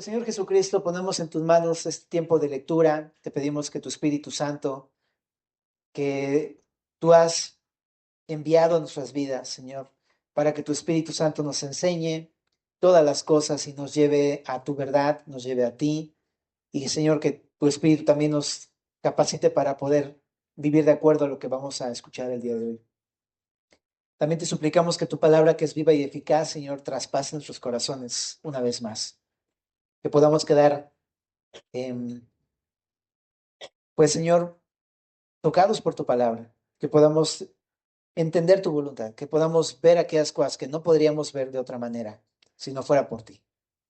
Pues Señor Jesucristo, ponemos en tus manos este tiempo de lectura. Te pedimos que tu Espíritu Santo, que tú has enviado a nuestras vidas, Señor, para que tu Espíritu Santo nos enseñe todas las cosas y nos lleve a tu verdad, nos lleve a ti. Y Señor, que tu Espíritu también nos capacite para poder vivir de acuerdo a lo que vamos a escuchar el día de hoy. También te suplicamos que tu palabra, que es viva y eficaz, Señor, traspase nuestros corazones una vez más. Que podamos quedar, em, pues Señor, tocados por tu palabra, que podamos entender tu voluntad, que podamos ver aquellas cosas que no podríamos ver de otra manera si no fuera por ti.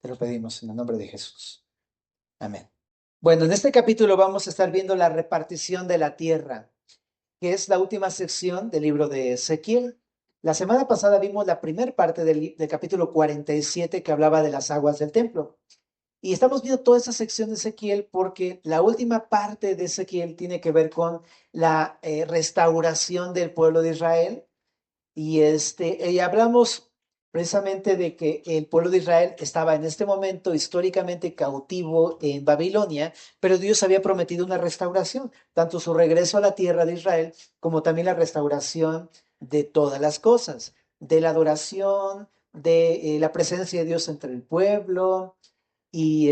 Te lo pedimos en el nombre de Jesús. Amén. Bueno, en este capítulo vamos a estar viendo la repartición de la tierra, que es la última sección del libro de Ezequiel. La semana pasada vimos la primera parte del capítulo 47 que hablaba de las aguas del templo. Y estamos viendo toda esa sección de Ezequiel porque la última parte de Ezequiel tiene que ver con la restauración del pueblo de Israel. Y hablamos precisamente de que el pueblo de Israel estaba en este momento históricamente cautivo en Babilonia, pero Dios había prometido una restauración, tanto su regreso a la tierra de Israel como también la restauración de todas las cosas, de la adoración, de la presencia de Dios entre el pueblo y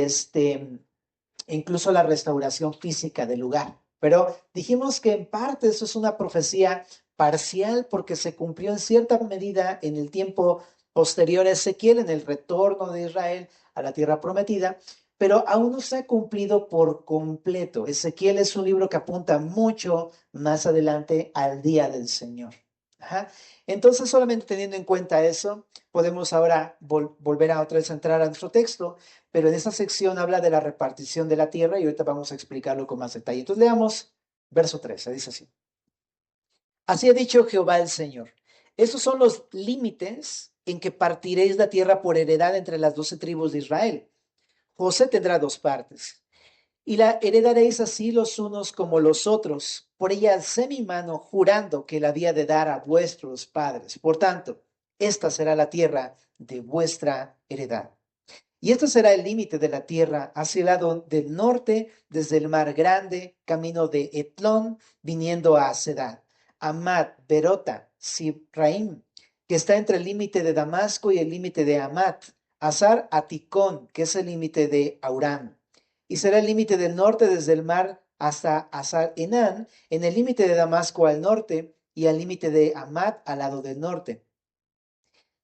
incluso la restauración física del lugar. Pero dijimos que en parte eso es una profecía parcial porque se cumplió en cierta medida en el tiempo posterior a Ezequiel, en el retorno de Israel a la tierra prometida, pero aún no se ha cumplido por completo. Ezequiel es un libro que apunta mucho más adelante al día del Señor. Ajá. Entonces, solamente teniendo en cuenta eso, podemos ahora volver a otra vez a entrar a nuestro texto, pero en esta sección habla de la repartición de la tierra y ahorita vamos a explicarlo con más detalle. Entonces leamos verso 13, dice así. Así ha dicho Jehová el Señor. Estos son los límites en que partiréis la tierra por heredad entre las 12 tribus de Israel. José tendrá dos partes. Y la heredaréis así los unos como los otros. Por ella alcé mi mano jurando que la había de dar a vuestros padres. Por tanto, esta será la tierra de vuestra heredad. Y este será el límite de la tierra hacia el lado del norte, desde el mar grande, camino de Etlón, viniendo a Sedad, Amat, Berota, Sibraim, que está entre el límite de Damasco y el límite de Amat, Azar Aticón, que es el límite de Aurán. Y será el límite del norte desde el mar hasta Azar Enán, en el límite de Damasco al norte y al límite de Amat al lado del norte.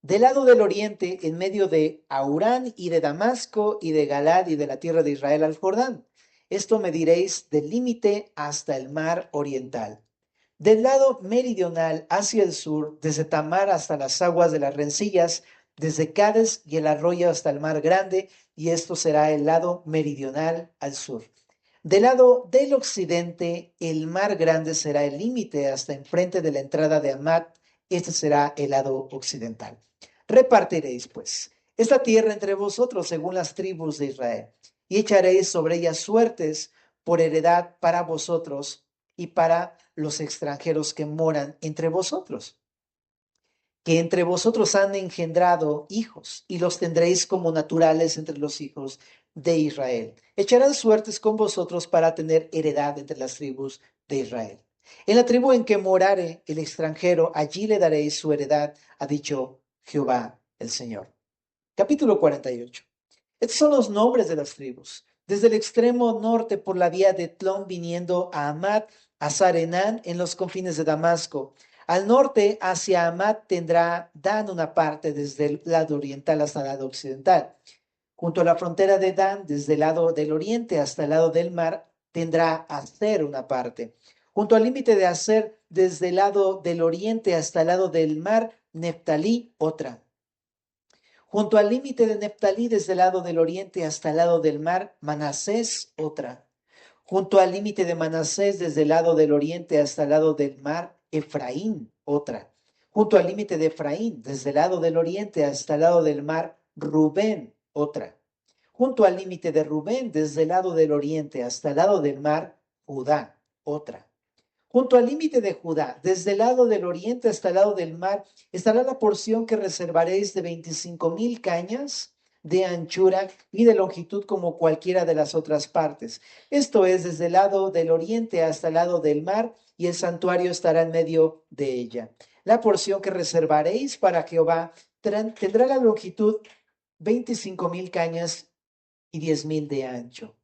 Del lado del oriente, en medio de Aurán y de Damasco y de Galad y de la tierra de Israel al Jordán. Esto mediréis del límite hasta el mar oriental. Del lado meridional hacia el sur, desde Tamar hasta las aguas de las rencillas, desde Cádiz y el arroyo hasta el mar grande, y esto será el lado meridional al sur. Del lado del occidente, el mar grande será el límite hasta enfrente de la entrada de Amat. Este será el lado occidental. Repartiréis, pues, esta tierra entre vosotros según las tribus de Israel, y echaréis sobre ella suertes por heredad para vosotros y para los extranjeros que moran entre vosotros, que entre vosotros han engendrado hijos, y los tendréis como naturales entre los hijos de Israel. Echarán suertes con vosotros para tener heredad entre las tribus de Israel. En la tribu en que morare el extranjero, allí le daréis su heredad, ha dicho Jehová el Señor. Capítulo 48. Estos son los nombres de las tribus. Desde el extremo norte por la vía de Tlón viniendo a Amat, a Sarenán en los confines de Damasco. Al norte hacia Amat tendrá Dan una parte desde el lado oriental hasta el lado occidental. Junto a la frontera de Dan, desde el lado del oriente hasta el lado del mar, tendrá Aser una parte. Junto al límite de Aser, desde el lado del oriente hasta el lado del mar, Neftalí otra. Junto al límite de Neftalí, desde el lado del oriente hasta el lado del mar, Manasés otra. Junto al límite de Manasés, desde el lado del oriente hasta el lado del mar, Efraín otra. Junto al límite de Efraín, desde el lado del oriente hasta el lado del mar, Rubén otra. Junto al límite de Rubén, desde el lado del oriente hasta el lado del mar, Judá otra. Junto al límite de Judá, desde el lado del oriente hasta el lado del mar, estará la porción que reservaréis de 25,000 cañas de anchura y de longitud como cualquiera de las otras partes. Esto es desde el lado del oriente hasta el lado del mar, y el santuario estará en medio de ella. La porción que reservaréis para Jehová tendrá la longitud 25,000 cañas y 10,000 de ancho.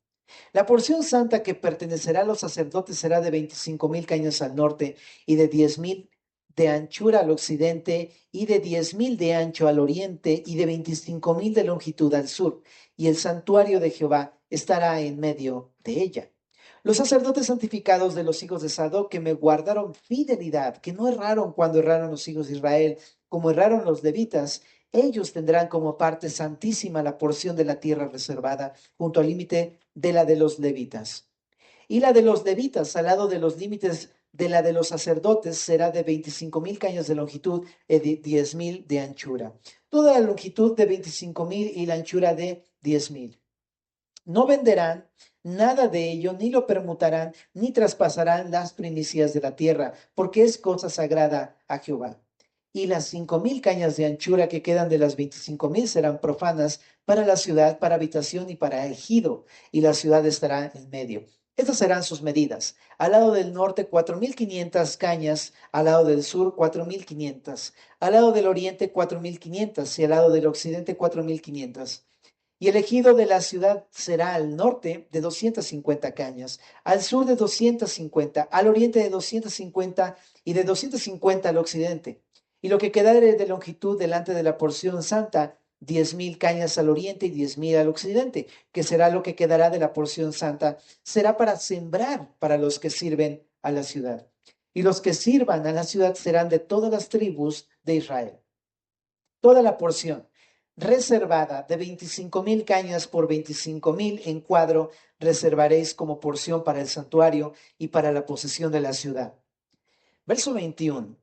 La porción santa que pertenecerá a los sacerdotes será de 25,000 cañas al norte y de 10,000 de anchura al occidente y de 10,000 de ancho al oriente y de 25,000 de longitud al sur. Y el santuario de Jehová estará en medio de ella. Los sacerdotes santificados de los hijos de Sadoc que me guardaron fidelidad, que no erraron cuando erraron los hijos de Israel, como erraron los levitas, ellos tendrán como parte santísima la porción de la tierra reservada junto al límite de la de los levitas. Y la de los levitas al lado de los límites de la de los sacerdotes será de 25,000 cañas de longitud y de 10,000 de anchura. Toda la longitud de 25,000 y la anchura de 10,000. No venderán nada de ello, ni lo permutarán, ni traspasarán las primicias de la tierra, porque es cosa sagrada a Jehová. Y las 5,000 cañas de anchura que quedan de las 25,000 serán profanas para la ciudad, para habitación y para ejido, y la ciudad estará en medio. Estas serán sus medidas. Al lado del norte, 4,500 cañas, al lado del sur, 4,500, al lado del oriente, 4,500, y al lado del occidente, 4,500. Y el ejido de la ciudad será al norte de 250 cañas, al sur de 250, al oriente de 250 y de 250 al occidente. Y lo que quedare de longitud delante de la porción santa, 10,000 cañas al oriente y 10,000 al occidente, que será lo que quedará de la porción santa, será para sembrar para los que sirven a la ciudad. Y los que sirvan a la ciudad serán de todas las tribus de Israel. Toda la porción reservada de 25,000 cañas por 25,000 en cuadro reservaréis como porción para el santuario y para la posesión de la ciudad. Verso 21.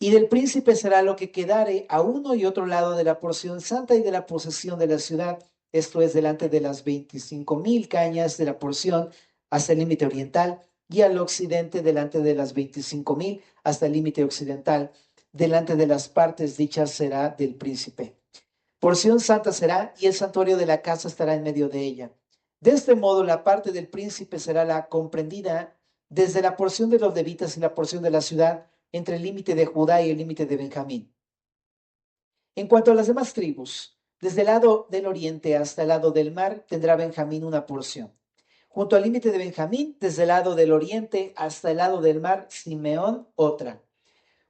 Y del príncipe será lo que quedare a uno y otro lado de la porción santa y de la posesión de la ciudad, esto es delante de las 25,000 cañas de la porción hasta el límite oriental, y al occidente delante de las 25,000 hasta el límite occidental, delante de las partes dichas será del príncipe. Porción santa será, y el santuario de la casa estará en medio de ella. De este modo, la parte del príncipe será la comprendida desde la porción de los levitas y la porción de la ciudad, entre el límite de Judá y el límite de Benjamín. En cuanto a las demás tribus, desde el lado del oriente hasta el lado del mar, tendrá Benjamín una porción. Junto al límite de Benjamín, desde el lado del oriente hasta el lado del mar, Simeón otra.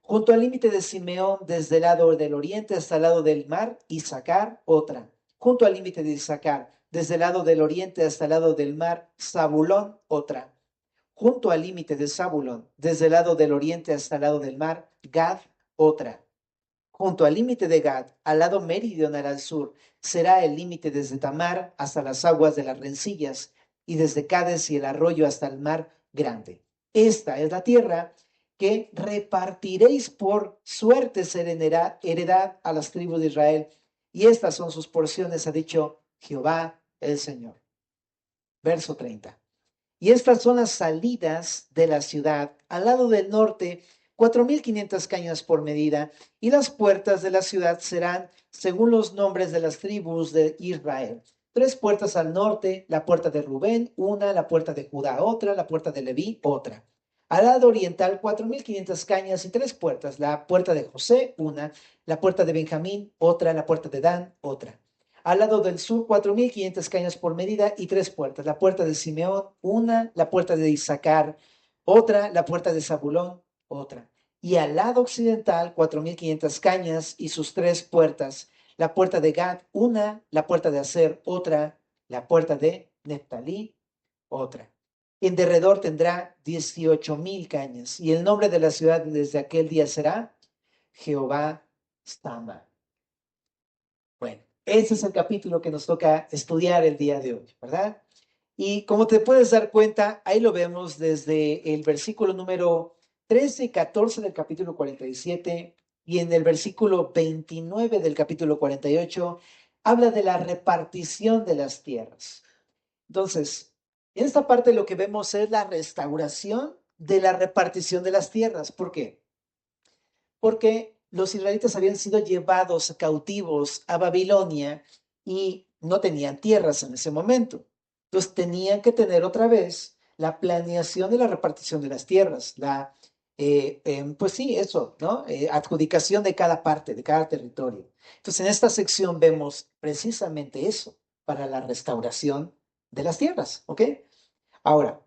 Junto al límite de Simeón, desde el lado del oriente hasta el lado del mar, Isaacar otra. Junto al límite de Isaacar, desde el lado del oriente hasta el lado del mar, Zabulón otra. Junto al límite de Zabulón, desde el lado del oriente hasta el lado del mar, Gad otra. Junto al límite de Gad, al lado meridional al sur, será el límite desde Tamar hasta las aguas de las rencillas, y desde Cades y el arroyo hasta el mar grande. Esta es la tierra que repartiréis por suerte ser heredad a las tribus de Israel, y estas son sus porciones, ha dicho Jehová el Señor. Verso 30. Y estas son las salidas de la ciudad. Al lado del norte, 4,500 cañas por medida, y las puertas de la ciudad serán según los nombres de las tribus de Israel. 3 puertas al norte, la puerta de Rubén, una, la puerta de Judá, otra, la puerta de Leví, otra. Al lado oriental, 4,500 cañas y 3 puertas, la puerta de José, una, la puerta de Benjamín, otra, la puerta de Dan, otra. Al lado del sur, 4,500 cañas por medida y 3 puertas. La puerta de Simeón, una, la puerta de Isaacar, otra, la puerta de Zabulón, otra. Y al lado occidental, 4,500 cañas y sus 3 puertas. La puerta de Gad, una, la puerta de Aser, otra, la puerta de Neftalí, otra. En derredor tendrá 18,000 cañas. Y el nombre de la ciudad desde aquel día será Jehová Sama. Bueno, ese es el capítulo que nos toca estudiar el día de hoy, ¿verdad? Y como te puedes dar cuenta, ahí lo vemos desde el versículo número 13 y 14 del capítulo 47 y en el versículo 29 del capítulo 48, habla de la repartición de las tierras. Entonces, en esta parte lo que vemos es la restauración de la repartición de las tierras. ¿Por qué? Porque los israelitas habían sido llevados cautivos a Babilonia y no tenían tierras en ese momento. Entonces tenían que tener otra vez la planeación de la repartición de las tierras, pues sí, eso, ¿no? Adjudicación de cada parte, de cada territorio. Entonces en esta sección vemos precisamente eso para la restauración de las tierras, ¿ok? Ahora,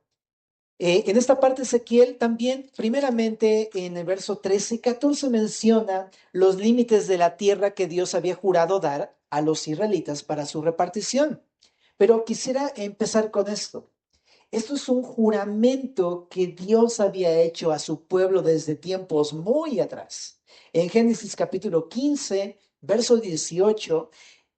en esta parte Ezequiel también, primeramente en el verso 13 y 14 menciona los límites de la tierra que Dios había jurado dar a los israelitas para su repartición. Pero quisiera empezar con esto. Esto es un juramento que Dios había hecho a su pueblo desde tiempos muy atrás. En Génesis capítulo 15, verso 18,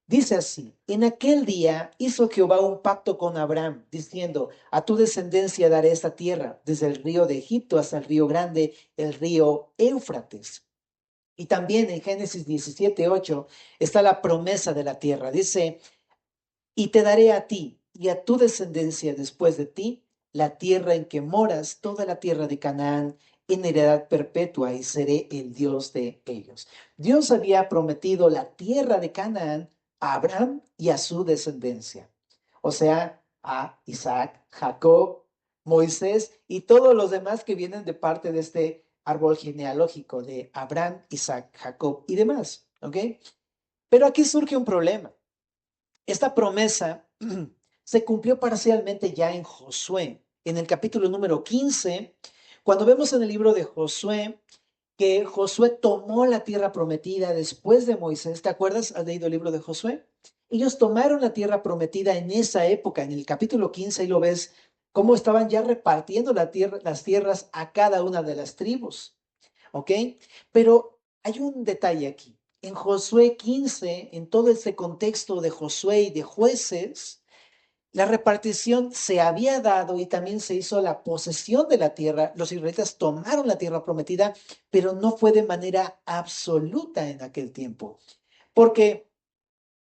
dice así: en aquel día hizo Jehová un pacto con Abraham, diciendo: a tu descendencia daré esta tierra, desde el río de Egipto hasta el río grande, el río Éufrates. Y también en Génesis 17:8 está la promesa de la tierra. Dice: y te daré a ti y a tu descendencia después de ti la tierra en que moras, toda la tierra de Canaán, en heredad perpetua, y seré el Dios de ellos. Dios había prometido la tierra de Canaán a Abraham y a su descendencia, o sea, a Isaac, Jacob, Moisés y todos los demás que vienen de parte de este árbol genealógico de Abraham, Isaac, Jacob y demás, ¿ok? Pero aquí surge un problema. Esta promesa se cumplió parcialmente ya en Josué, en el capítulo número 15, cuando vemos en el libro de Josué que Josué tomó la tierra prometida después de Moisés. ¿Te acuerdas? ¿Has leído el libro de Josué? Ellos tomaron la tierra prometida en esa época, en el capítulo 15, y lo ves cómo estaban ya repartiendo las tierras a cada una de las tribus. ¿Ok? Pero hay un detalle aquí. En Josué 15, en todo ese contexto de Josué y de jueces, la repartición se había dado y también se hizo la posesión de la tierra. Los israelitas tomaron la tierra prometida, pero no fue de manera absoluta en aquel tiempo. Porque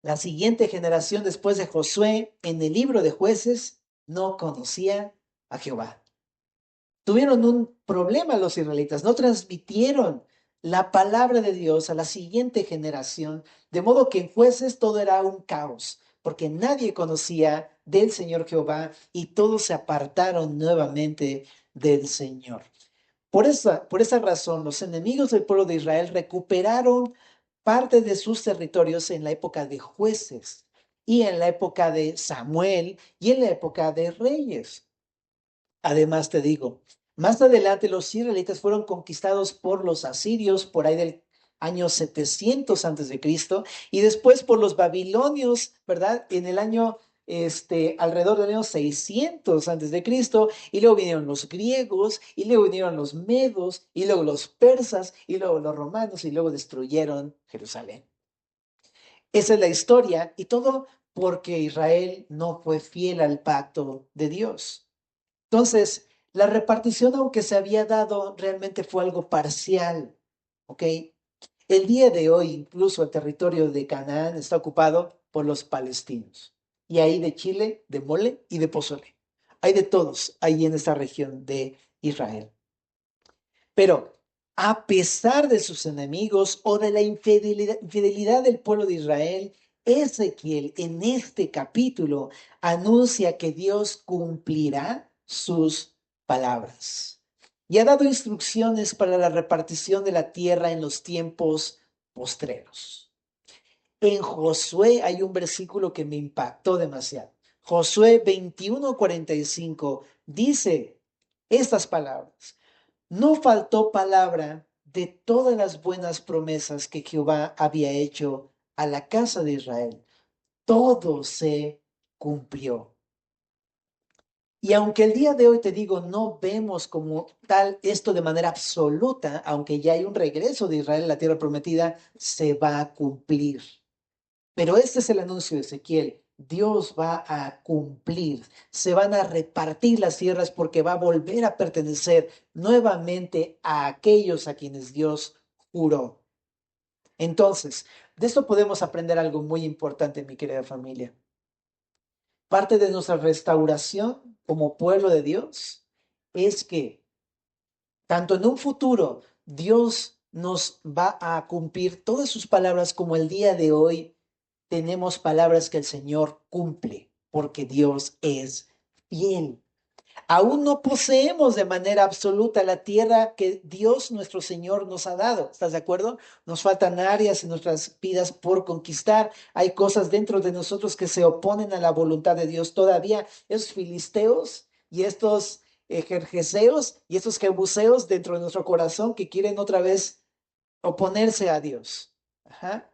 la siguiente generación después de Josué, en el libro de jueces, no conocía a Jehová. Tuvieron un problema los israelitas, no transmitieron la palabra de Dios a la siguiente generación, de modo que en jueces todo era un caos, porque nadie conocía del Señor Jehová y todos se apartaron nuevamente del Señor. Por esa razón, los enemigos del pueblo de Israel recuperaron parte de sus territorios en la época de jueces y en la época de Samuel y en la época de reyes. Además, te digo, más adelante los israelitas fueron conquistados por los asirios por ahí del año 700 antes de Cristo y después por los babilonios, ¿verdad? En el año alrededor del año 600 antes de Cristo, y luego vinieron los griegos, y luego vinieron los medos, y luego los persas, y luego los romanos, y luego destruyeron Jerusalén. Esa es la historia, y todo porque Israel no fue fiel al pacto de Dios. Entonces, la repartición, aunque se había dado, realmente fue algo parcial, ¿ok? El día de hoy, incluso el territorio de Canaán está ocupado por los palestinos. Y hay de chile, de mole y de pozole. Hay de todos ahí en esta región de Israel. Pero a pesar de sus enemigos o de la infidelidad del pueblo de Israel, Ezequiel en este capítulo anuncia que Dios cumplirá sus palabras y ha dado instrucciones para la repartición de la tierra en los tiempos postreros. En Josué hay un versículo que me impactó demasiado. Josué 21:45 dice estas palabras: no faltó palabra de todas las buenas promesas que Jehová había hecho a la casa de Israel. Todo se cumplió. Y aunque el día de hoy te digo, no vemos como tal esto de manera absoluta, aunque ya hay un regreso de Israel a la tierra prometida, se va a cumplir. Pero este es el anuncio de Ezequiel. Dios va a cumplir. Se van a repartir las tierras porque va a volver a pertenecer nuevamente a aquellos a quienes Dios juró. Entonces, de esto podemos aprender algo muy importante, mi querida familia. Parte de nuestra restauración como pueblo de Dios es que tanto en un futuro Dios nos va a cumplir todas sus palabras como el día de hoy tenemos palabras que el Señor cumple, porque Dios es fiel. Aún no poseemos de manera absoluta la tierra que Dios nuestro Señor nos ha dado. ¿Estás de acuerdo? Nos faltan áreas en nuestras vidas por conquistar. Hay cosas dentro de nosotros que se oponen a la voluntad de Dios todavía. Esos filisteos y estos jerjeseos y estos jebuseos dentro de nuestro corazón que quieren otra vez oponerse a Dios. Ajá.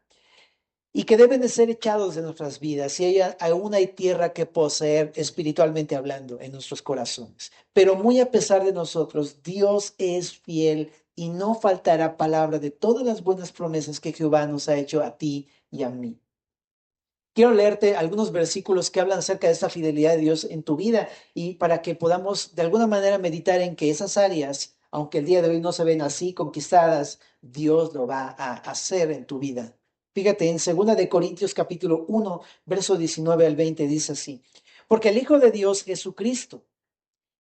Y que deben de ser echados de nuestras vidas. Y aún hay tierra que poseer espiritualmente hablando en nuestros corazones. Pero muy a pesar de nosotros, Dios es fiel y no faltará palabra de todas las buenas promesas que Jehová nos ha hecho a ti y a mí. Quiero leerte algunos versículos que hablan acerca de esta fidelidad de Dios en tu vida y para que podamos de alguna manera meditar en que esas áreas, aunque el día de hoy no se ven así conquistadas, Dios lo va a hacer en tu vida. Fíjate, en 2 Corintios capítulo 1, verso 19 al 20 dice así: porque el Hijo de Dios, Jesucristo,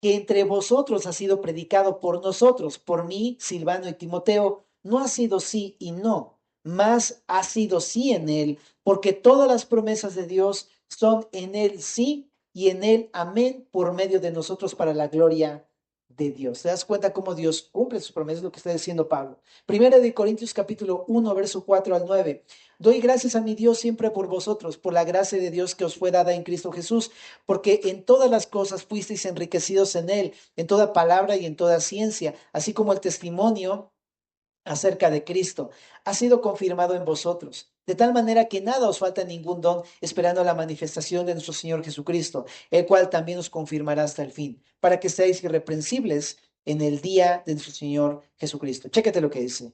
que entre vosotros ha sido predicado por nosotros, por mí, Silvano y Timoteo, no ha sido sí y no, mas ha sido sí en él, porque todas las promesas de Dios son en él sí y en él amén por medio de nosotros para la gloria de Dios. ¿Te das cuenta cómo Dios cumple sus promesas? Lo que está diciendo Pablo. Primera de Corintios capítulo 1, verso 4 al 9. Doy gracias a mi Dios siempre por vosotros, por la gracia de Dios que os fue dada en Cristo Jesús, porque en todas las cosas fuisteis enriquecidos en él, en toda palabra y en toda ciencia, así como el testimonio acerca de Cristo ha sido confirmado en vosotros, de tal manera que nada os falta ningún don, esperando la manifestación de nuestro Señor Jesucristo, el cual también os confirmará hasta el fin, para que seáis irreprensibles en el día de nuestro Señor Jesucristo. Chécate lo que dice: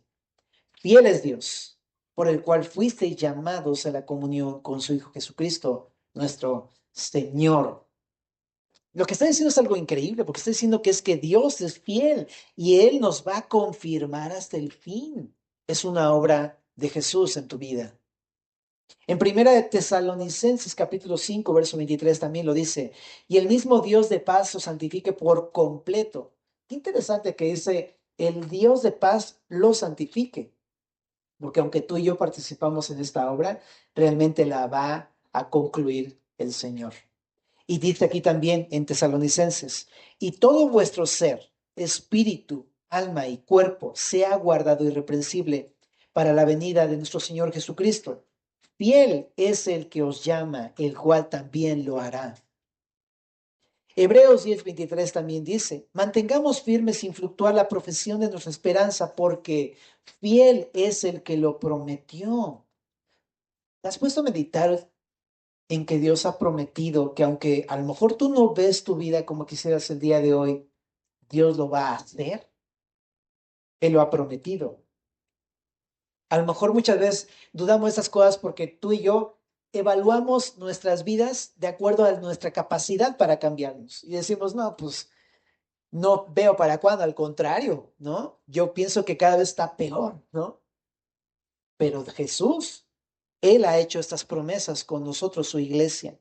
fiel es Dios, por el cual fuisteis llamados a la comunión con su Hijo Jesucristo, nuestro Señor. Lo que está diciendo es algo increíble, porque está diciendo que es que Dios es fiel y Él nos va a confirmar hasta el fin. Es una obra de Jesús en tu vida. En Primera de Tesalonicenses capítulo 5, verso 23 también lo dice: y el mismo Dios de paz os santifique por completo. Qué interesante que dice: el Dios de paz lo santifique, porque aunque tú y yo participamos en esta obra, realmente la va a concluir el Señor. Y dice aquí también en Tesalonicenses: y todo vuestro ser, espíritu, alma y cuerpo sea guardado irreprensible para la venida de nuestro Señor Jesucristo. Fiel es el que os llama, el cual también lo hará. Hebreos 10:23 también dice: mantengamos firme sin fluctuar la profesión de nuestra esperanza, porque fiel es el que lo prometió. ¿Te has puesto a meditar en que Dios ha prometido que aunque a lo mejor tú no ves tu vida como quisieras el día de hoy, Dios lo va a hacer? Él lo ha prometido. A lo mejor muchas veces dudamos de estas cosas porque tú y yo evaluamos nuestras vidas de acuerdo a nuestra capacidad para cambiarnos. Y decimos: no, pues no veo para cuándo, al contrario, ¿no? Yo pienso que cada vez está peor, ¿no? Pero Jesús, Él ha hecho estas promesas con nosotros, su iglesia.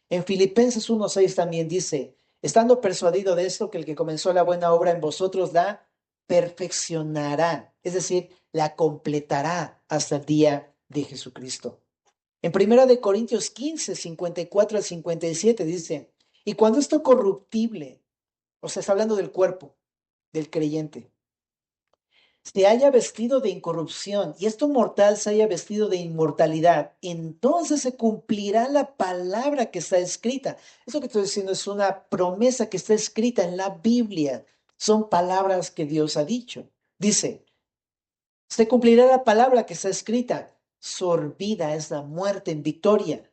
En Filipenses 1:6 también dice: estando persuadido de esto, que el que comenzó la buena obra en vosotros la perfeccionará, es decir, la completará hasta el día de Jesucristo. En Primera de Corintios 15:54 al 57 dice: y cuando esto corruptible, o sea, está hablando del cuerpo del creyente, se haya vestido de incorrupción y esto mortal se haya vestido de inmortalidad, entonces se cumplirá la palabra que está escrita. Eso que estoy diciendo es una promesa que está escrita en la Biblia. Son palabras que Dios ha dicho. Dice: se cumplirá la palabra que está escrita: sorbida es la muerte en victoria.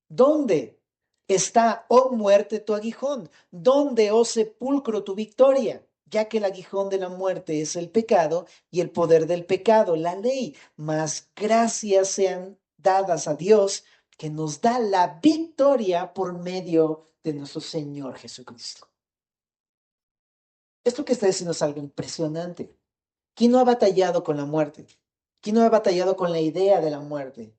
¿Dónde está, oh muerte, tu aguijón? ¿Dónde, oh sepulcro, tu victoria? Ya que el aguijón de la muerte es el pecado y el poder del pecado, la ley. Mas gracias sean dadas a Dios, que nos da la victoria por medio de nuestro Señor Jesucristo. Esto que está diciendo es algo impresionante. ¿Quién no ha batallado con la muerte? ¿Quién no ha batallado con la idea de la muerte?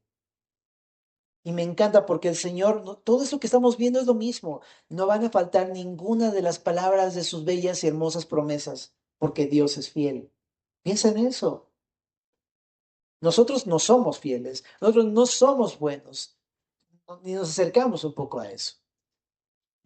Y me encanta porque el Señor, todo eso que estamos viendo es lo mismo. No van a faltar ninguna de las palabras de sus bellas y hermosas promesas, porque Dios es fiel. Piensa en eso. Nosotros no somos fieles, nosotros no somos buenos, ni nos acercamos un poco a eso.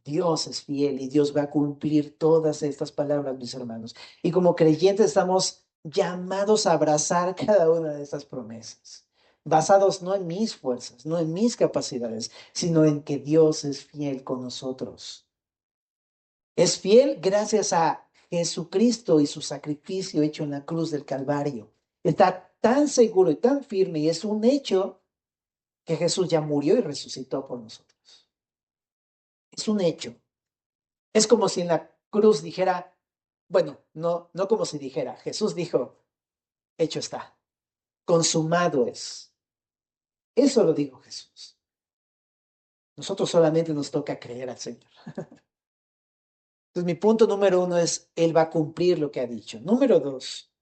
Dios es fiel y Dios va a cumplir todas estas palabras, mis hermanos. Y como creyentes estamos llamados a abrazar cada una de estas promesas, basados no en mis fuerzas, no en mis capacidades, sino en que Dios es fiel con nosotros. Es fiel gracias a Jesucristo y su sacrificio hecho en la cruz del Calvario. Está tan seguro y tan firme y es un hecho que Jesús ya murió y resucitó por nosotros. Es un hecho. Es como si en la cruz dijera, bueno, no como si dijera, Jesús dijo, hecho está, consumado es. Eso lo dijo Jesús. Nosotros solamente nos toca creer al Señor. Entonces, mi punto número uno es, Él va a cumplir lo que ha dicho. Número dos,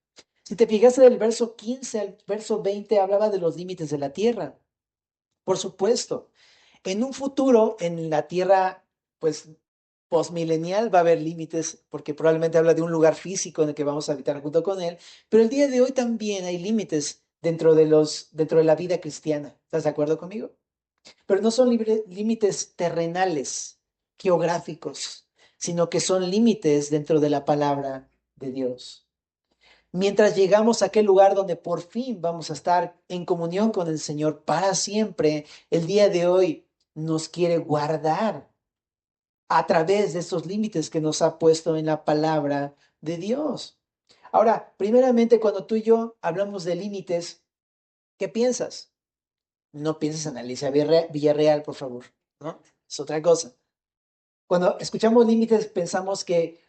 si te fijaste del verso 15 al verso 20, hablaba de los límites de la tierra. Por supuesto, en un futuro, en la tierra, pues, postmilenial va a haber límites, porque probablemente habla de un lugar físico en el que vamos a habitar junto con él, pero el día de hoy también hay límites dentro de la vida cristiana. ¿Estás de acuerdo conmigo? Pero no son límites terrenales, geográficos, sino que son límites dentro de la palabra de Dios. Mientras llegamos a aquel lugar donde por fin vamos a estar en comunión con el Señor para siempre, el día de hoy nos quiere guardar a través de esos límites que nos ha puesto en la palabra de Dios. Ahora, primeramente, cuando tú y yo hablamos de límites, ¿qué piensas? No pienses en Alicia Villarreal, por favor, ¿no? Es otra cosa. Cuando escuchamos límites, pensamos que,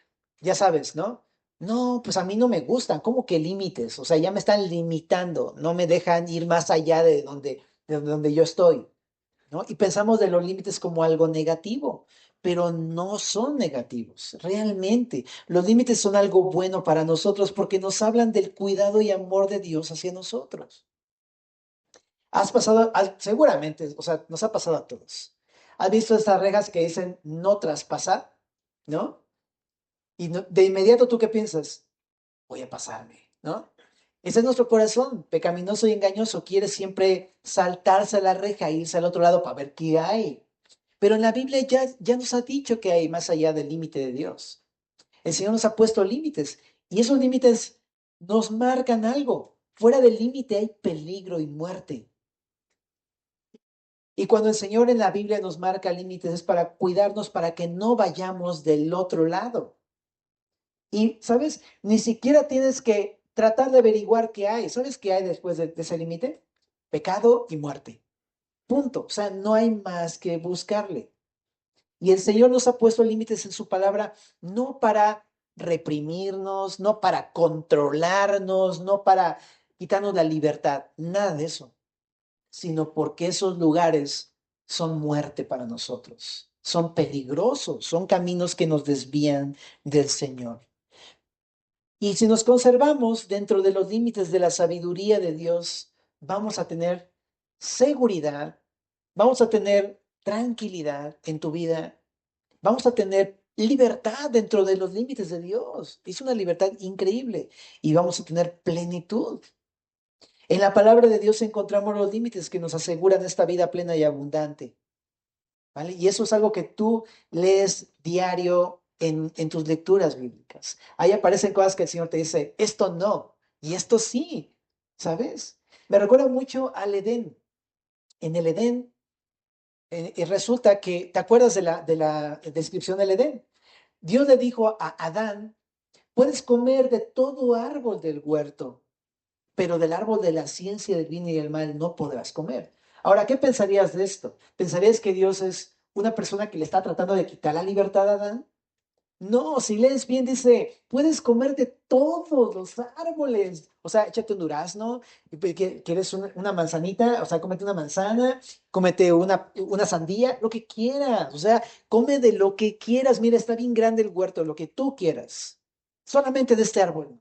ya sabes, ¿no? No, pues a mí no me gustan. ¿Cómo que límites? O sea, ya me están limitando, no me dejan ir más allá de donde yo estoy, ¿no? Y pensamos de los límites como algo negativo, pero no son negativos, realmente. Los límites son algo bueno para nosotros porque nos hablan del cuidado y amor de Dios hacia nosotros. Has pasado, seguramente, o sea, nos ha pasado a todos. ¿Has visto estas rejas que dicen no traspasar? ¿No? Y de inmediato tú qué piensas, voy a pasarme, ¿no? Ese es nuestro corazón, pecaminoso y engañoso, quiere siempre saltarse a la reja e irse al otro lado para ver qué hay. Pero en la Biblia ya nos ha dicho que hay más allá del límite de Dios. El Señor nos ha puesto límites y esos límites nos marcan algo. Fuera del límite hay peligro y muerte. Y cuando el Señor en la Biblia nos marca límites es para cuidarnos, para que no vayamos del otro lado. Y, ¿sabes? Ni siquiera tienes que tratar de averiguar qué hay. ¿Sabes qué hay después de ese límite? Pecado y muerte. Punto. O sea, no hay más que buscarle. Y el Señor nos ha puesto límites en su palabra, no para reprimirnos, no para controlarnos, no para quitarnos la libertad, nada de eso, sino porque esos lugares son muerte para nosotros, son peligrosos, son caminos que nos desvían del Señor. Y si nos conservamos dentro de los límites de la sabiduría de Dios, vamos a tener seguridad, vamos a tener tranquilidad en tu vida, vamos a tener libertad dentro de los límites de Dios. Es una libertad increíble y vamos a tener plenitud. En la palabra de Dios encontramos los límites que nos aseguran esta vida plena y abundante, ¿vale? Y eso es algo que tú lees diario en tus lecturas bíblicas. Ahí aparecen cosas que el Señor te dice, esto no, y esto sí, ¿sabes? Me recuerda mucho al Edén. En el Edén, y resulta que, ¿te acuerdas de la descripción del Edén? Dios le dijo a Adán, puedes comer de todo árbol del huerto, pero del árbol de la ciencia del bien y del mal no podrás comer. Ahora, ¿qué pensarías de esto? ¿Pensarías que Dios es una persona que le está tratando de quitar la libertad a Adán? No, si lees bien, dice, puedes comer de todos los árboles. O sea, échate un durazno, quieres una manzanita, o sea, cómete una manzana, cómete una sandía, lo que quieras. O sea, come de lo que quieras. Mira, está bien grande el huerto, lo que tú quieras. Solamente de este árbol.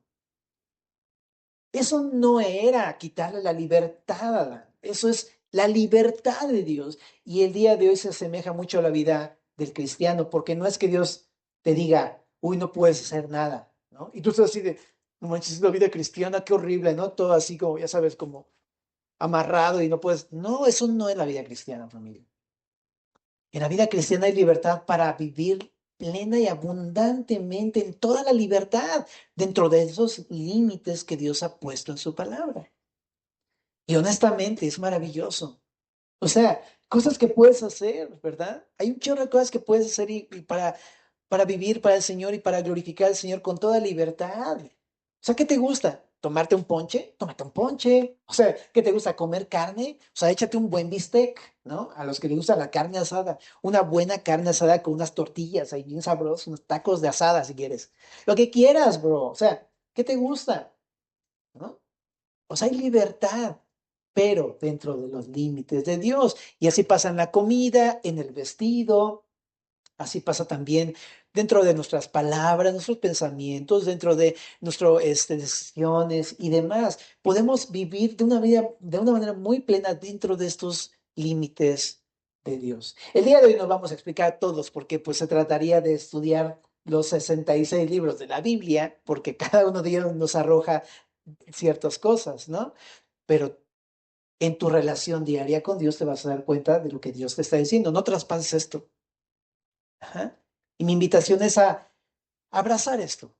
Eso no era quitarle la libertad a Adán. Eso es la libertad de Dios. Y el día de hoy se asemeja mucho a la vida del cristiano, porque no es que Dios te diga, uy, no puedes hacer nada, ¿no? Y tú estás así de, no manches, es la vida cristiana, qué horrible, ¿no? Todo así como, ya sabes, como amarrado y no puedes. No, eso no es la vida cristiana, familia. En la vida cristiana hay libertad para vivir plena y abundantemente en toda la libertad dentro de esos límites que Dios ha puesto en su palabra. Y honestamente es maravilloso. O sea, cosas que puedes hacer, ¿verdad? Hay un chorro de cosas que puedes hacer y para vivir para el Señor y para glorificar al Señor con toda libertad. O sea, ¿qué te gusta? ¿Tomarte un ponche? Tómate un ponche. O sea, ¿qué te gusta? ¿Comer carne? O sea, échate un buen bistec, ¿no? A los que les gusta la carne asada. Una buena carne asada con unas tortillas ahí bien sabrosas, unos tacos de asada si quieres. Lo que quieras, bro. O sea, ¿qué te gusta? ¿No? O sea, hay libertad, pero dentro de los límites de Dios. Y así pasa en la comida, en el vestido, así pasa también dentro de nuestras palabras, nuestros pensamientos, dentro de nuestras decisiones y demás. Podemos vivir de una vida, de una manera muy plena dentro de estos límites de Dios. El día de hoy no vamos a explicar todos porque pues se trataría de estudiar los 66 libros de la Biblia, porque cada uno de ellos nos arroja ciertas cosas, ¿no? Pero en tu relación diaria con Dios te vas a dar cuenta de lo que Dios te está diciendo. No traspases esto. Ajá. Y mi invitación es a abrazar esto,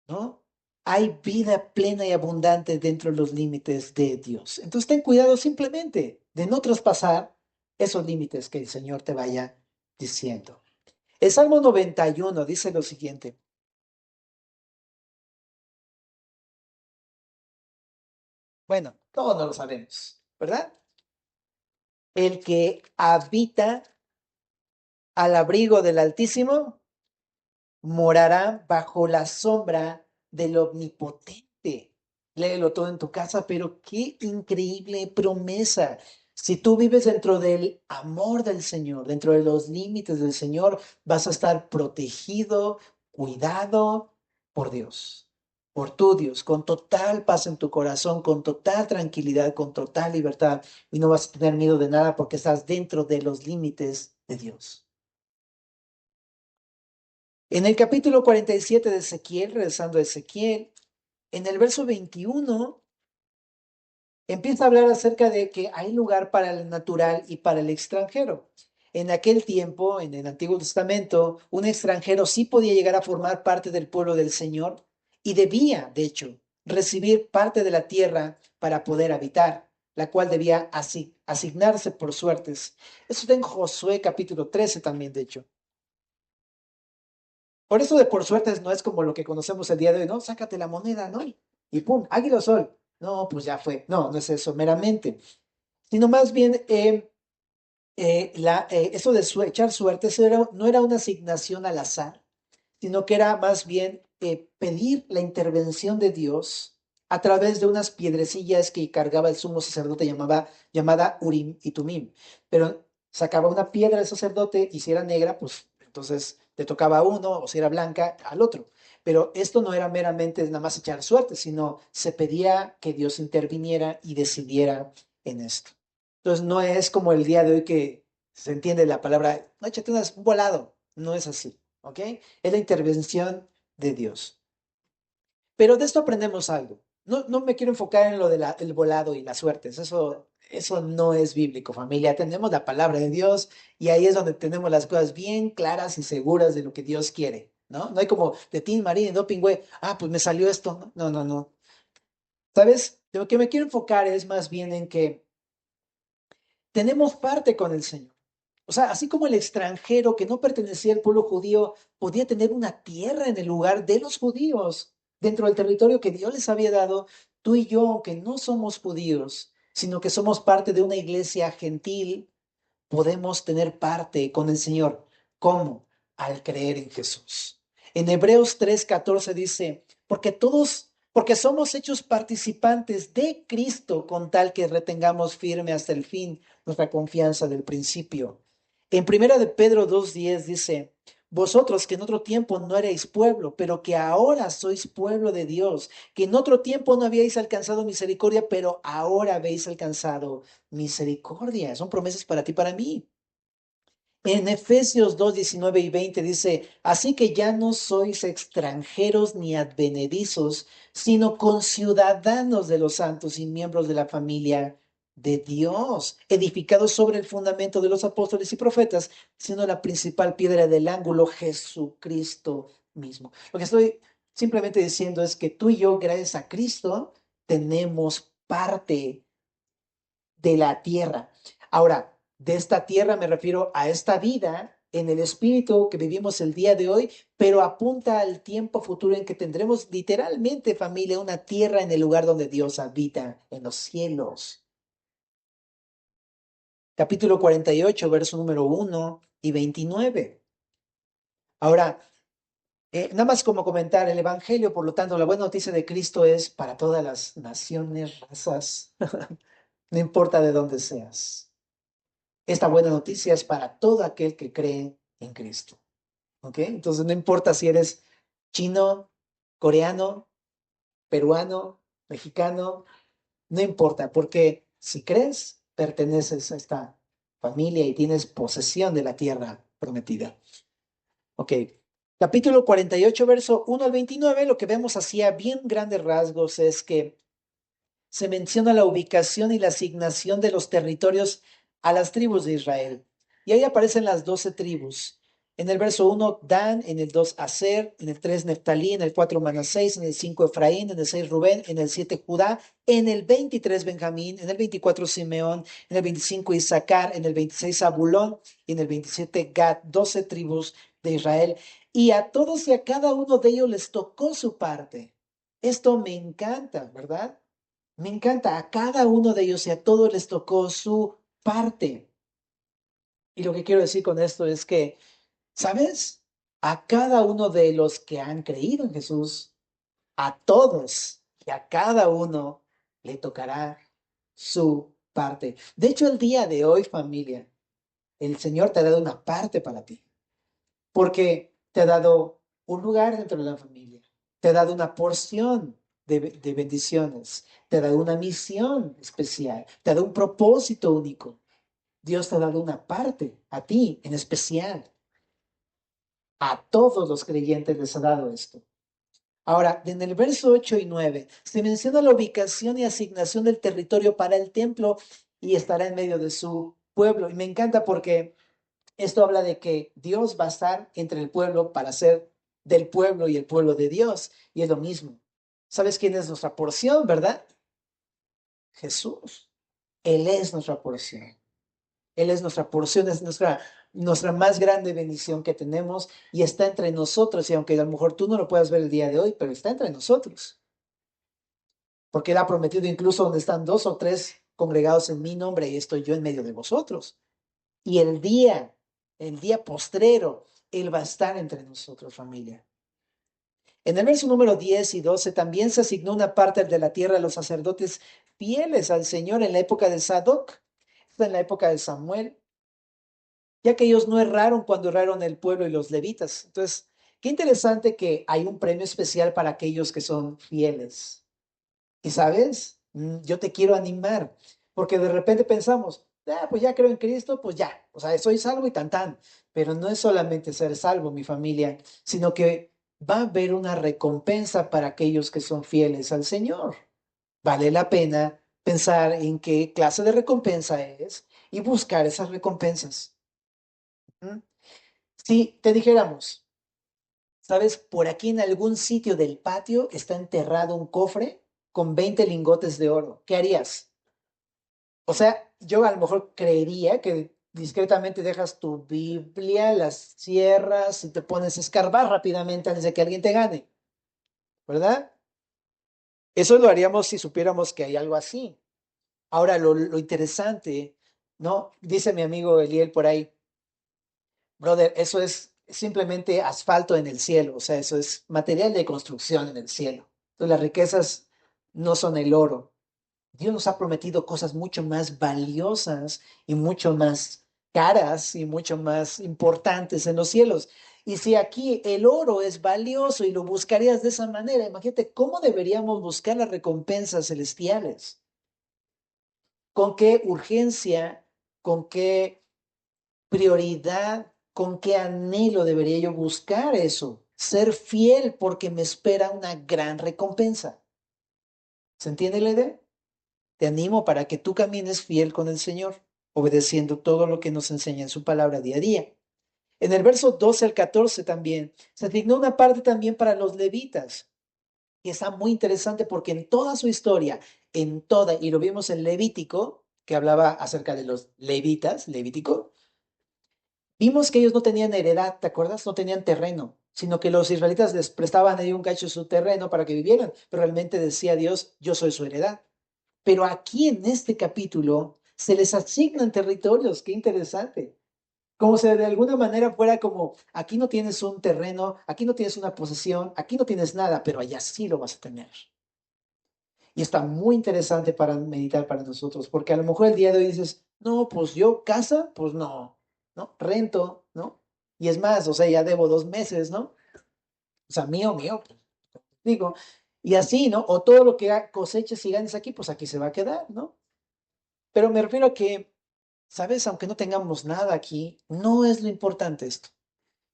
¿no? Hay vida plena y abundante dentro de los límites de Dios. Entonces ten cuidado simplemente de no traspasar esos límites que el Señor te vaya diciendo. El Salmo 91 dice lo siguiente. Bueno, todos no lo sabemos, ¿verdad? El que habita al abrigo del Altísimo morará bajo la sombra del Omnipotente. Léelo todo en tu casa, pero qué increíble promesa. Si tú vives dentro del amor del Señor, dentro de los límites del Señor, vas a estar protegido, cuidado por Dios, por tu Dios, con total paz en tu corazón, con total tranquilidad, con total libertad, y no vas a tener miedo de nada porque estás dentro de los límites de Dios. En el capítulo 47 de Ezequiel, regresando a Ezequiel, en el verso 21, empieza a hablar acerca de que hay lugar para el natural y para el extranjero. En aquel tiempo, en el Antiguo Testamento, un extranjero sí podía llegar a formar parte del pueblo del Señor y debía, de hecho, recibir parte de la tierra para poder habitar, la cual debía asignarse por suertes. Eso está en Josué capítulo 13 también, de hecho. Por eso de por suerte no es como lo que conocemos el día de hoy, ¿no? Sácate la moneda, ¿no? Y pum, águila o sol. No, pues ya fue. No, no es eso meramente. Sino más bien, eso de echar suerte no era una asignación al azar, sino que era más bien pedir la intervención de Dios a través de unas piedrecillas que cargaba el sumo sacerdote llamada Urim y Tumim. Pero sacaba una piedra el sacerdote y si era negra, pues entonces le tocaba a uno, o si era blanca, al otro. Pero esto no era meramente nada más echar suerte, sino se pedía que Dios interviniera y decidiera en esto. Entonces no es como el día de hoy que se entiende la palabra, no, échate un volado, no es así, ¿ok? Es la intervención de Dios. Pero de esto aprendemos algo. No, no me quiero enfocar en lo del volado y las suertes. Eso no es bíblico, familia. Tenemos la palabra de Dios y ahí es donde tenemos las cosas bien claras y seguras de lo que Dios quiere, ¿no? No hay como de Tin Marín y Doping, güey. Ah, pues me salió esto. No, no, no. ¿Sabes? Lo que me quiero enfocar es más bien en que tenemos parte con el Señor. O sea, así como el extranjero que no pertenecía al pueblo judío podía tener una tierra en el lugar de los judíos, dentro del territorio que Dios les había dado, tú y yo, aunque no somos judíos, sino que somos parte de una iglesia gentil, podemos tener parte con el Señor. ¿Cómo? Al creer en Jesús. En Hebreos 3:14 dice, porque somos hechos participantes de Cristo con tal que retengamos firme hasta el fin nuestra confianza del principio. En primera de Pedro 2:10 dice, vosotros que en otro tiempo no erais pueblo, pero que ahora sois pueblo de Dios, que en otro tiempo no habíais alcanzado misericordia, pero ahora habéis alcanzado misericordia. Son promesas para ti, para mí. En Efesios 2:19 y 20 dice, así que ya no sois extranjeros ni advenedizos, sino conciudadanos de los santos y miembros de la familia de Dios, edificado sobre el fundamento de los apóstoles y profetas, siendo la principal piedra del ángulo Jesucristo mismo. Lo que estoy simplemente diciendo es que tú y yo, gracias a Cristo, tenemos parte de la tierra. Ahora, de esta tierra me refiero a esta vida en el espíritu que vivimos el día de hoy, pero apunta al tiempo futuro en que tendremos literalmente, familia, una tierra en el lugar donde Dios habita, en los cielos. Capítulo 48, verso número 1 y 29. Ahora, nada más como comentar, el Evangelio, por lo tanto, la buena noticia de Cristo es para todas las naciones, razas, no importa de dónde seas. Esta buena noticia es para todo aquel que cree en Cristo. ¿Ok? Entonces, no importa si eres chino, coreano, peruano, mexicano, no importa, porque si crees, perteneces a esta familia y tienes posesión de la tierra prometida. Ok. Capítulo 48, verso 1 al 29, lo que vemos así a bien grandes rasgos es que se menciona la ubicación y la asignación de los territorios a las tribus de Israel. Y ahí aparecen las 12 tribus. En el verso 1, Dan, en el 2, Aser, en el 3, Neftalí, en el 4, Manasés, en el 5, Efraín, en el 6, Rubén, en el 7, Judá, en el 23, Benjamín, en el 24, Simeón, en el 25, Isaacar, en el 26, Zabulón, y en el 27, Gad, 12 tribus de Israel. Y a todos y a cada uno de ellos les tocó su parte. Esto me encanta, ¿verdad? Me encanta, a cada uno de ellos y a todos les tocó su parte. Y lo que quiero decir con esto es que, ¿sabes? A cada uno de los que han creído en Jesús, a todos y a cada uno le tocará su parte. De hecho, el día de hoy, familia, el Señor te ha dado una parte para ti, porque te ha dado un lugar dentro de la familia, te ha dado una porción de bendiciones, te ha dado una misión especial, te ha dado un propósito único. Dios te ha dado una parte, a ti en especial. A todos los creyentes les ha dado esto. Ahora, en el verso 8 y 9 se menciona la ubicación y asignación del territorio para el templo y estará en medio de su pueblo. Y me encanta porque esto habla de que Dios va a estar entre el pueblo para ser del pueblo y el pueblo de Dios. Y es lo mismo. ¿Sabes quién es nuestra porción, verdad? Jesús. Él es nuestra porción. Él es nuestra porción, es nuestra más grande bendición que tenemos y está entre nosotros. Y aunque a lo mejor tú no lo puedas ver el día de hoy, pero está entre nosotros. Porque Él ha prometido incluso donde están dos o tres congregados en mi nombre y estoy yo en medio de vosotros. Y el día postrero, Él va a estar entre nosotros, familia. En el verso número 10 y 12 también se asignó una parte de la tierra a los sacerdotes fieles al Señor en la época de Sadoc, en la época de Samuel, ya que ellos no erraron cuando erraron el pueblo y los levitas. Entonces, qué interesante que hay un premio especial para aquellos que son fieles. Y sabes, yo te quiero animar, porque de repente pensamos, pues ya creo en Cristo, pues ya, o sea, soy salvo y tan tan. Pero no es solamente ser salvo, mi familia, sino que va a haber una recompensa para aquellos que son fieles al Señor. Vale la pena pensar en qué clase de recompensa es y buscar esas recompensas. ¿Mm? Si te dijéramos, ¿sabes? Por aquí en algún sitio del patio está enterrado un cofre con 20 lingotes de oro. ¿Qué harías? O sea, yo a lo mejor creería que discretamente dejas tu Biblia, las cierras y te pones a escarbar rápidamente antes de que alguien te gane, ¿verdad? Eso lo haríamos si supiéramos que hay algo así. Ahora, lo interesante, ¿no? Dice mi amigo Eliel por ahí, brother, eso es simplemente asfalto en el cielo, o sea, eso es material de construcción en el cielo. Entonces, las riquezas no son el oro. Dios nos ha prometido cosas mucho más valiosas y mucho más caras y mucho más importantes en los cielos. Y si aquí el oro es valioso y lo buscarías de esa manera, imagínate cómo deberíamos buscar las recompensas celestiales. ¿Con qué urgencia, con qué prioridad, con qué anhelo debería yo buscar eso? Ser fiel porque me espera una gran recompensa. ¿Se entiende la idea? Te animo para que tú camines fiel con el Señor, obedeciendo todo lo que nos enseña en su palabra día a día. En el verso 12 al 14 también se asignó una parte también para los levitas, que está muy interesante porque en toda su historia, y lo vimos en Levítico, que hablaba acerca de los levitas, Levítico, vimos que ellos no tenían heredad, ¿te acuerdas? No tenían terreno, sino que los israelitas les prestaban ahí un cacho de su terreno para que vivieran, pero realmente decía Dios, yo soy su heredad. Pero aquí en este capítulo se les asignan territorios, qué interesante. Como si de alguna manera fuera como, aquí no tienes un terreno, aquí no tienes una posesión, aquí no tienes nada, pero allá sí lo vas a tener. Y está muy interesante para meditar para nosotros, porque a lo mejor el día de hoy dices, no, pues yo casa, pues no, ¿no? Rento, ¿no? Y es más, o sea, ya debo 2 meses, ¿no? O sea, mío, pues, digo, y así, ¿no? O todo lo que coseches y ganes aquí, pues aquí se va a quedar, ¿no? Pero me refiero a que, ¿sabes? Aunque no tengamos nada aquí, no es lo importante esto.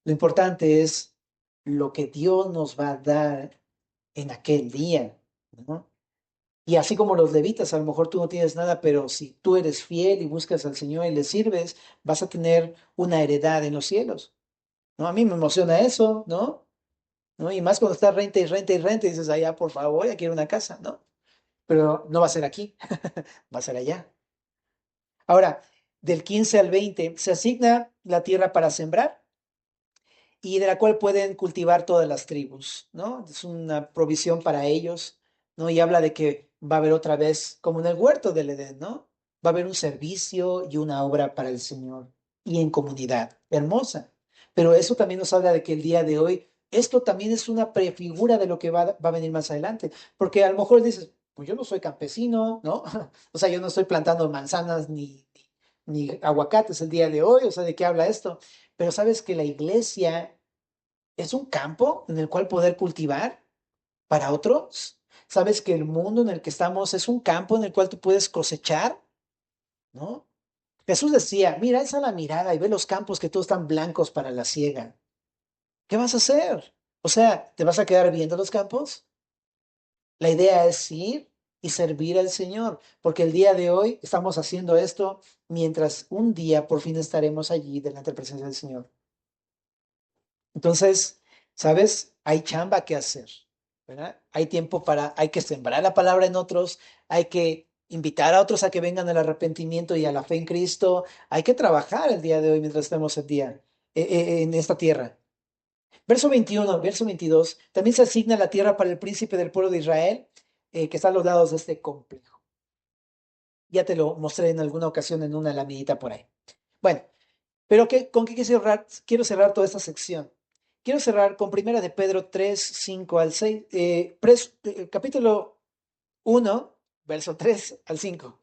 Lo importante es lo que Dios nos va a dar en aquel día, ¿no? Y así como los levitas, a lo mejor tú no tienes nada, pero si tú eres fiel y buscas al Señor y le sirves, vas a tener una heredad en los cielos, ¿no? A mí me emociona eso, ¿no? ¿No? Y más cuando estás renta y renta y renta y dices, allá, por favor, ya quiero una casa, ¿no? Pero no va a ser aquí, va a ser allá. Ahora, del 15 al 20 se asigna la tierra para sembrar y de la cual pueden cultivar todas las tribus, ¿no? Es una provisión para ellos, ¿no? Y habla de que va a haber otra vez, como en el huerto del Edén, ¿no? Va a haber un servicio y una obra para el Señor y en comunidad, hermosa. Pero eso también nos habla de que el día de hoy, esto también es una prefigura de lo que va a venir más adelante, porque a lo mejor dices, pues yo no soy campesino, ¿no? O sea, yo no estoy plantando manzanas ni aguacates el día de hoy, o sea, ¿de qué habla esto? Pero sabes que la iglesia es un campo en el cual poder cultivar para otros. Sabes que el mundo en el que estamos es un campo en el cual tú puedes cosechar, ¿no? Jesús decía, mira, alza la mirada y ve los campos que todos están blancos para la siega. ¿Qué vas a hacer? O sea, ¿te vas a quedar viendo los campos? La idea es ir y servir al Señor, porque el día de hoy estamos haciendo esto mientras un día por fin estaremos allí delante de la presencia del Señor. Entonces, ¿sabes? Hay chamba que hacer, ¿verdad? Hay tiempo hay que sembrar la palabra en otros, hay que invitar a otros a que vengan al arrepentimiento y a la fe en Cristo, hay que trabajar el día de hoy mientras estemos en esta tierra. Verso 21, verso 22, también se asigna la tierra para el príncipe del pueblo de Israel, que está a los lados de este complejo. Ya te lo mostré en alguna ocasión en una lamidita por ahí. Bueno, pero ¿con qué quiero cerrar? Quiero cerrar toda esta sección. Quiero cerrar con Primera de Pedro 3 5 al 6, capítulo 1 verso 3 al 5.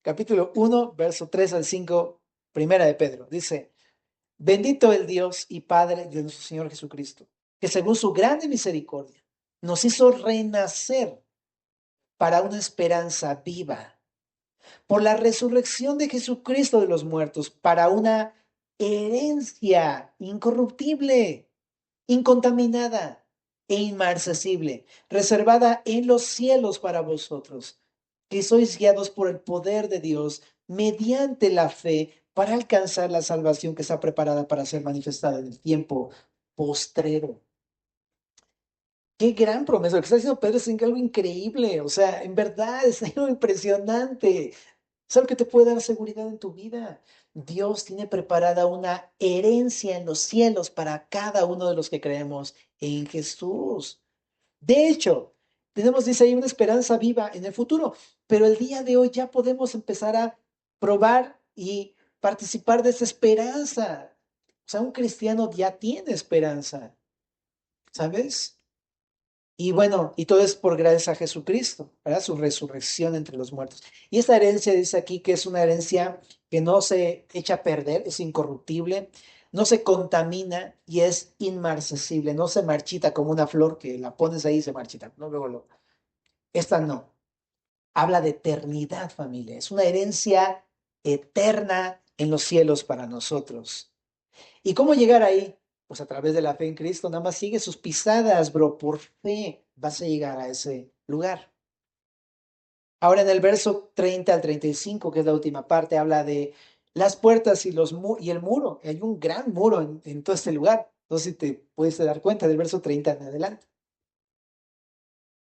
Capítulo 1 verso 3 al 5, Primera de Pedro. Dice, bendito el Dios y Padre de nuestro Señor Jesucristo, que según su grande misericordia nos hizo renacer para una esperanza viva por la resurrección de Jesucristo de los muertos, para una herencia incorruptible, incontaminada e inmarcesible, reservada en los cielos para vosotros, que sois guiados por el poder de Dios mediante la fe para alcanzar la salvación que está preparada para ser manifestada en el tiempo postrero. Qué gran promesa. Lo que está diciendo Pedro es algo increíble. O sea, en verdad es algo impresionante. Es algo que te puede dar seguridad en tu vida. Dios tiene preparada una herencia en los cielos para cada uno de los que creemos en Jesús. De hecho, dice ahí, una esperanza viva en el futuro, pero el día de hoy ya podemos empezar a probar y participar de esa esperanza. O sea, un cristiano ya tiene esperanza, ¿sabes? Y bueno, y todo es por gracias a Jesucristo, ¿verdad? Su resurrección entre los muertos. Y esta herencia dice aquí que es una herencia que no se echa a perder, es incorruptible, no se contamina y es inmarcesible, no se marchita como una flor que la pones ahí y se marchita. No, esta no. Habla de eternidad, familia. Es una herencia eterna en los cielos para nosotros. ¿Y cómo llegar ahí? Pues a través de la fe en Cristo, nada más sigue sus pisadas, bro, por fe vas a llegar a ese lugar. Ahora en el verso 30 al 35, que es la última parte, habla de las puertas y el muro. Hay un gran muro en todo este lugar. No sé si te puedes dar cuenta del verso 30 en adelante.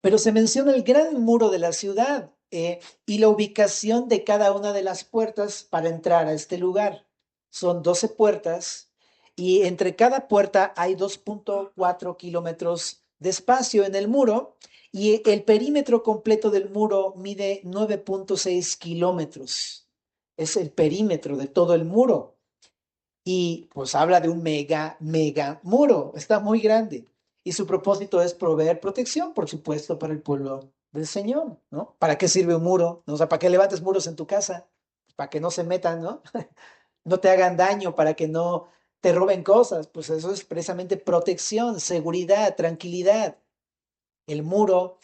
Pero se menciona el gran muro de la ciudad y la ubicación de cada una de las puertas para entrar a este lugar. Son 12 puertas y entre cada puerta hay 2.4 kilómetros de espacio en el muro y el perímetro completo del muro mide 9.6 kilómetros. Es el perímetro de todo el muro. Y pues habla de un mega muro. Está muy grande. Y su propósito es proveer protección, por supuesto, para el pueblo del Señor, ¿no? ¿Para qué sirve un muro? ¿No? O sea, ¿para qué levantes muros en tu casa? Para que no se metan, ¿no? No te hagan daño, para que no te roben cosas. Pues eso es precisamente protección, seguridad, tranquilidad. El muro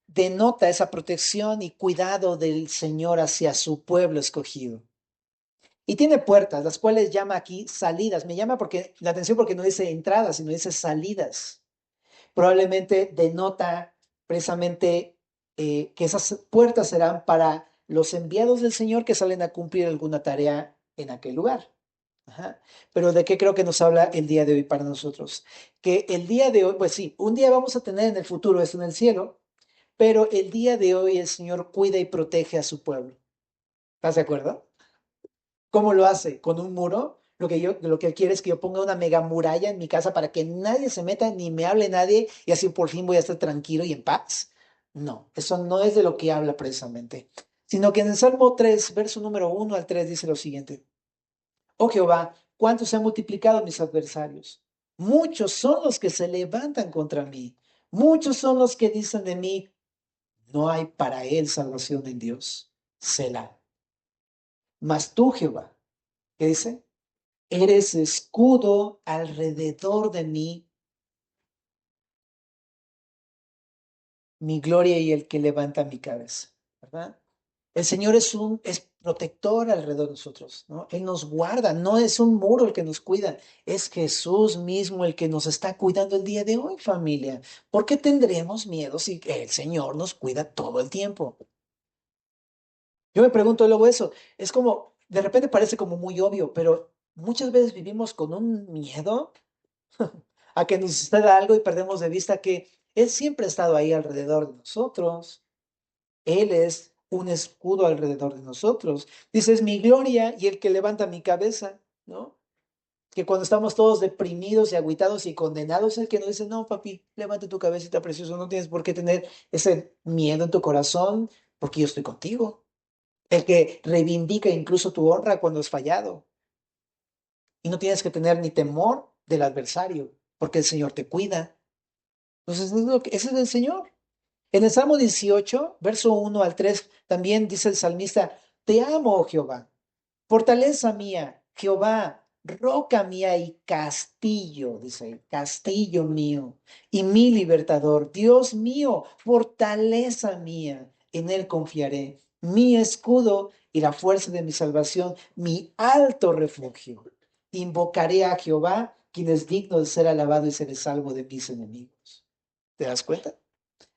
denota esa protección y cuidado del Señor hacia su pueblo escogido. Y tiene puertas, las cuales llama aquí salidas. Me llama la atención porque no dice entradas, sino dice salidas. Probablemente denota precisamente que esas puertas serán para los enviados del Señor que salen a cumplir alguna tarea en aquel lugar. Ajá. Pero ¿de qué creo que nos habla el día de hoy para nosotros? Que el día de hoy, pues sí, un día vamos a tener en el futuro esto en el cielo, pero el día de hoy el Señor cuida y protege a su pueblo. ¿Estás de acuerdo? ¿Cómo lo hace? ¿Con un muro? Lo que quiere es que yo ponga una mega muralla en mi casa para que nadie se meta ni me hable nadie y así por fin voy a estar tranquilo y en paz. No, eso no es de lo que habla precisamente, sino que en el Salmo 3, verso número 1 al 3 dice lo siguiente. Oh Jehová, cuánto se han multiplicado mis adversarios. Muchos son los que se levantan contra mí. Muchos son los que dicen de mí, no hay para él salvación en Dios. Selah. Mas tú, Jehová, ¿qué dice? Eres escudo alrededor de mí, mi gloria y el que levanta mi cabeza, ¿verdad? El Señor es protector alrededor de nosotros, ¿no? Él nos guarda, no es un muro el que nos cuida, es Jesús mismo el que nos está cuidando el día de hoy, familia. ¿Por qué tendremos miedo si el Señor nos cuida todo el tiempo? Yo me pregunto luego eso, es como, de repente parece como muy obvio, pero muchas veces vivimos con un miedo a que nos suceda algo y perdemos de vista que Él siempre ha estado ahí alrededor de nosotros. Él es un escudo alrededor de nosotros. Dice, es mi gloria y el que levanta mi cabeza, ¿no? Que cuando estamos todos deprimidos y agüitados y condenados, el que nos dice, no, papi, levanta tu cabecita precioso, no tienes por qué tener ese miedo en tu corazón, porque yo estoy contigo. El que reivindica incluso tu honra cuando has fallado. Y no tienes que tener ni temor del adversario, porque el Señor te cuida. Entonces, ese es el Señor. En el Salmo 18, verso 1 al 3, también dice el salmista, te amo, oh Jehová, fortaleza mía, Jehová, roca mía y castillo, dice ahí, castillo mío y mi libertador, Dios mío, fortaleza mía, en él confiaré, mi escudo y la fuerza de mi salvación, mi alto refugio. Invocaré a Jehová, quien es digno de ser alabado y seré salvo de mis enemigos. ¿Te das cuenta?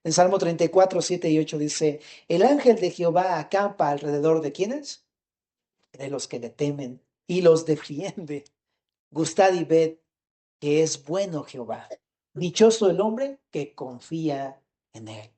En Salmo 34, 7 y 8 dice, el ángel de Jehová acampa alrededor de ¿quiénes? De los que le temen y los defiende. Gustad y ved que es bueno Jehová. Dichoso el hombre que confía en él.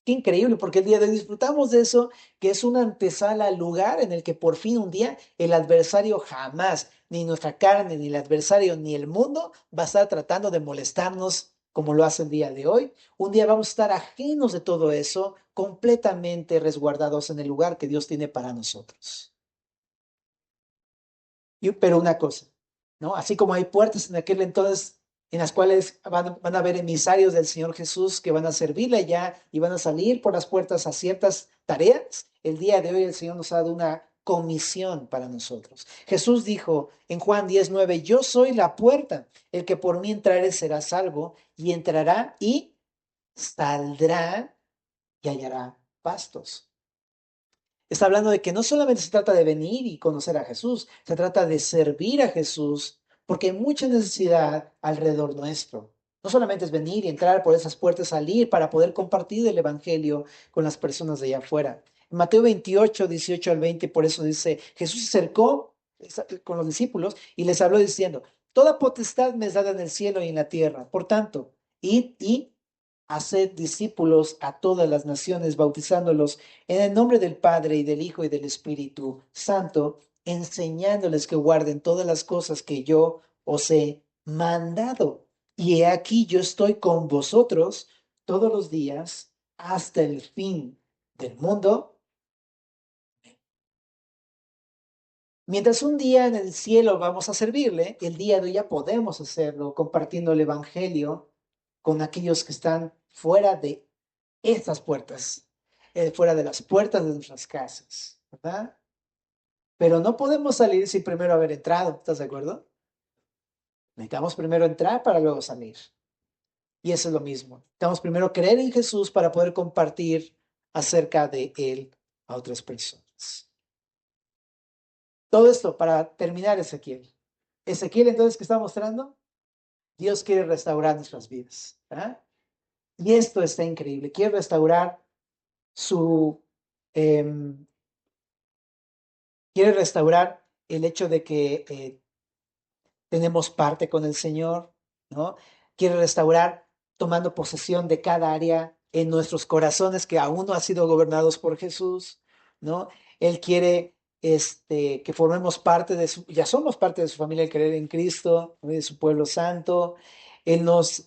Qué increíble, porque el día de hoy disfrutamos de eso, que es una antesala al lugar en el que por fin un día el adversario jamás, ni nuestra carne, ni el adversario, ni el mundo va a estar tratando de molestarnos como lo hace el día de hoy. Un día vamos a estar ajenos de todo eso, completamente resguardados en el lugar que Dios tiene para nosotros. Pero una cosa, ¿no? Así como hay puertas en aquel entonces en las cuales van a haber emisarios del Señor Jesús que van a servirle allá y van a salir por las puertas a ciertas tareas, el día de hoy el Señor nos ha dado una comisión para nosotros. Jesús dijo en Juan 19, yo soy la puerta, el que por mí entrare será salvo y entrará y saldrá y hallará pastos. Está hablando de que no solamente se trata de venir y conocer a Jesús, se trata de servir a Jesús, porque hay mucha necesidad alrededor nuestro. No solamente es venir y entrar por esas puertas, salir para poder compartir el Evangelio con las personas de allá afuera. En Mateo 28, 18 al 20, por eso dice, Jesús se acercó con los discípulos y les habló diciendo, toda potestad me es dada en el cielo y en la tierra. Por tanto, id y haced discípulos a todas las naciones, bautizándolos en el nombre del Padre y del Hijo y del Espíritu Santo, enseñándoles que guarden todas las cosas que yo os he mandado. Y he aquí yo estoy con vosotros todos los días hasta el fin del mundo. Mientras un día en el cielo vamos a servirle, el día de hoy ya podemos hacerlo compartiendo el Evangelio con aquellos que están fuera de estas puertas, fuera de las puertas de nuestras casas, ¿verdad? Pero no podemos salir sin primero haber entrado, ¿estás de acuerdo? Necesitamos primero entrar para luego salir. Y eso es lo mismo. Necesitamos primero creer en Jesús para poder compartir acerca de Él a otras personas. Todo esto para terminar Ezequiel. Ezequiel entonces, ¿qué está mostrando? Dios quiere restaurar nuestras vidas. ¿Ah? Y esto está increíble. Quiere restaurar su... eh, quiere restaurar el hecho de que tenemos parte con el Señor, ¿no? Quiere restaurar tomando posesión de cada área en nuestros corazones que aún no han sido gobernados por Jesús, ¿no? Él quiere que formemos parte de su, ya somos parte de su familia al creer en Cristo, ¿no? De su pueblo santo. Él nos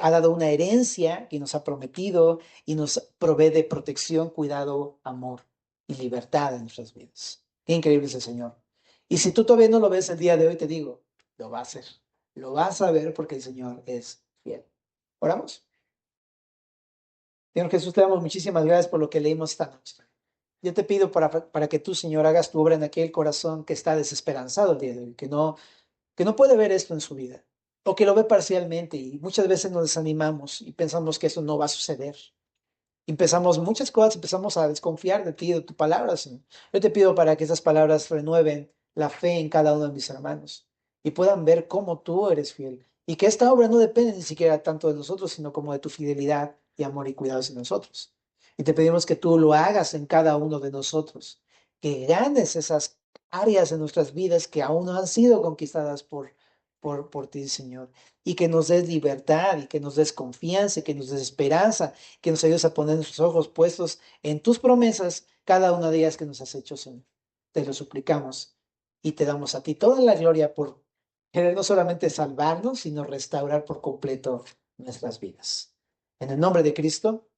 ha dado una herencia que nos ha prometido y nos provee de protección, cuidado, amor y libertad en nuestras vidas. Qué increíble es el Señor. Y si tú todavía no lo ves el día de hoy, te digo, lo va a hacer. Lo vas a ver porque el Señor es fiel. Oramos. Señor Jesús, te damos muchísimas gracias por lo que leímos esta noche. Yo te pido para que tú, Señor, hagas tu obra en aquel corazón que está desesperanzado el día de hoy, que no puede ver esto en su vida, o que lo ve parcialmente y muchas veces nos desanimamos y pensamos que eso no va a suceder. Empezamos muchas cosas, empezamos a desconfiar de ti, de tu palabra, Señor. Yo te pido para que esas palabras renueven la fe en cada uno de mis hermanos y puedan ver cómo tú eres fiel y que esta obra no depende ni siquiera tanto de nosotros, sino como de tu fidelidad y amor y cuidados en nosotros. Y te pedimos que tú lo hagas en cada uno de nosotros, que ganes esas áreas de nuestras vidas que aún no han sido conquistadas por ti, Señor, y que nos des libertad y que nos des confianza y que nos des esperanza, que nos ayudes a poner nuestros ojos puestos en tus promesas, cada una de ellas que nos has hecho, Señor. Te lo suplicamos y te damos a ti toda la gloria por querer no solamente salvarnos, sino restaurar por completo nuestras vidas. En el nombre de Cristo.